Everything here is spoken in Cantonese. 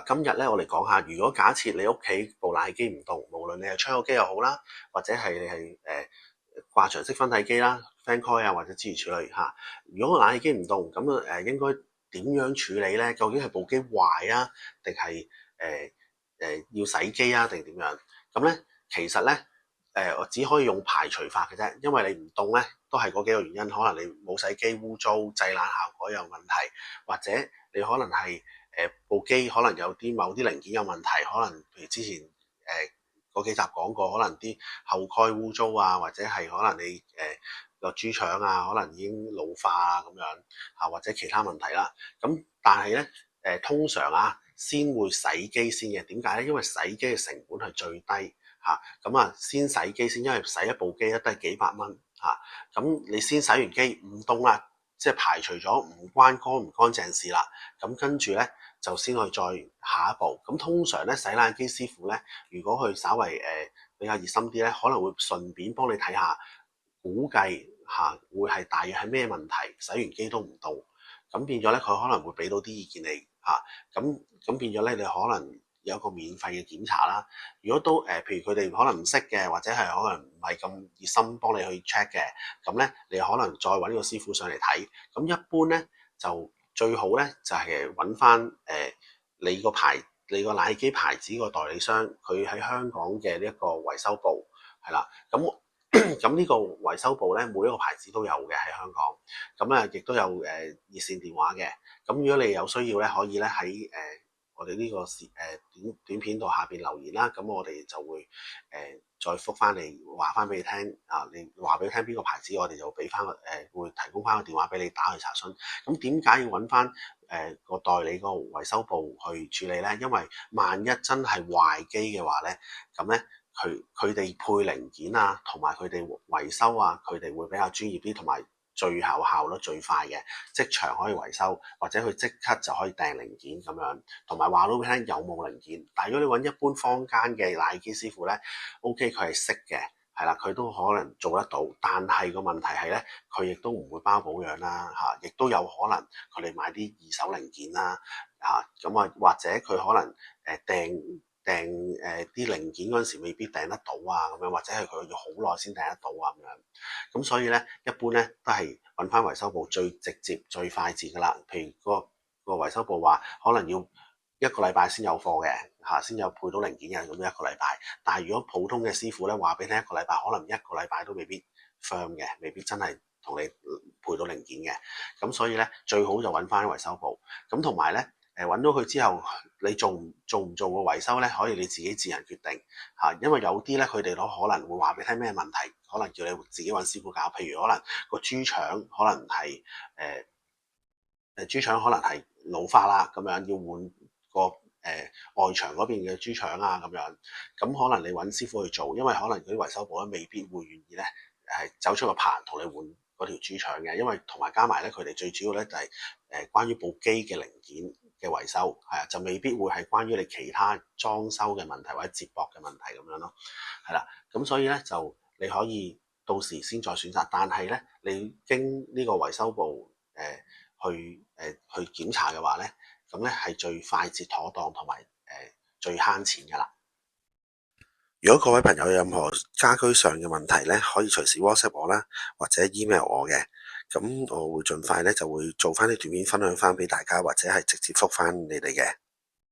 今日咧，我哋講下，如果假設你屋企部冷氣機唔動，無論你係窗口機又好啦，或者係你係掛牆式分體機啦、fan coil 啊，或者諸如此類嚇。如果個冷氣機唔動，咁應該點樣處理咧？究竟係部機壞啊，定係要洗機啊，定點樣？咁咧，其實咧我只可以用排除法嘅啫，因為你唔動咧，都係嗰幾個原因，可能你冇洗機污糟、製冷效果有問題，或者你可能係部機可能有某啲零件有問題，可能譬如之前嗰幾集講過，可能啲後蓋污糟啊，或者係可能你個豬腸啊，可能已經老化啊咁樣嚇，或者其他問題啦。咁但係咧通常先會洗機先嘅，點解咧？因為洗機嘅成本係最低嚇，咁先洗機先，因為洗一部機都係幾百蚊嚇。咁你先洗完機唔動啦，即係排除咗唔關乾唔乾淨事啦。咁跟住咧就先去再下一步。咁通常咧洗冷機師傅咧，如果佢稍為比較熱心啲咧，可能會順便幫你睇下，估計會係大約係咩問題，洗完機都唔到。咁變咗咧，佢可能會俾到啲意見你嚇。咁變咗咧，你可能有一個免費嘅檢查啦。如果都譬如佢哋可能唔識嘅，或者係可能唔係咁熱心幫你去 check 嘅，咁咧你可能再揾個師傅上嚟睇。咁一般咧就最好咧就係揾翻你個冷氣機牌子個代理商，佢喺香港嘅呢一個維修部係啦。咁呢個維修部咧，每一個牌子都有嘅喺香港。咁亦都有熱線電話嘅。咁如果你有需要咧，可以咧喺我哋呢個短片度下邊留言啦。咁我哋就會再覆翻你，話翻俾你聽你話俾你聽邊個牌子，我哋就俾翻會提供翻個電話俾你打去查詢。咁點解要揾翻個代理個維修部去處理咧？因為萬一真係壞機嘅話咧，咁咧佢哋配零件同埋佢哋維修佢哋會比較專業啲，同埋最有效率最快嘅，即場可以維修，或者佢即刻就可以訂零件咁樣，同埋話到俾你聽有冇零件。但如果你揾一般坊間嘅冷氣機師傅咧，OK 佢係識嘅，係啦，佢都可能做得到。但係個問題係咧，佢亦都唔會包保養啦亦都有可能佢哋買啲二手零件啦或者佢可能訂啲零件嗰陣時未必訂得到咁樣，或者係佢要好耐先訂得到咁樣。咁所以咧，一般咧都係揾翻維修部最直接、最快捷噶啦。譬如個維修部話可能要一個禮拜先有貨嘅先有配到零件嘅，咁一個禮拜。但係如果普通嘅師傅咧話俾你聽，一個禮拜可能一個禮拜都未必 firm 嘅，未必真係同你配到零件嘅。咁所以咧最好就揾翻維修部。咁同埋咧揾到佢之後，你做唔做個維修咧，可以你自己自行決定因為有啲咧佢哋都可能會話俾你聽咩問題，可能叫你自己揾師傅搞。譬如可能個豬腸可能係豬腸可能係老化啦，咁樣要換個外牆嗰邊嘅豬腸咁樣。咁可能你揾師傅去做，因為可能嗰啲維修部咧未必會願意咧走出個棚同你換嗰條豬腸嘅，因為同埋加埋咧佢哋最主要咧就係關於部機嘅零件嘅維修就未必會係關於你其他裝修嘅問題或者接駁嘅問題咁樣咯，係啦。咁所以咧就你可以到時先再選擇，但係咧你經呢個維修部去檢查嘅話咧，咁咧係最快捷妥當同埋最慳錢噶啦。如果各位朋友有任何家居上嘅問題咧，可以隨時 WhatsApp 我啦，或者 email 我嘅。咁我會盡快咧就會做翻啲短片分享翻俾大家，或者係直接覆翻你哋嘅。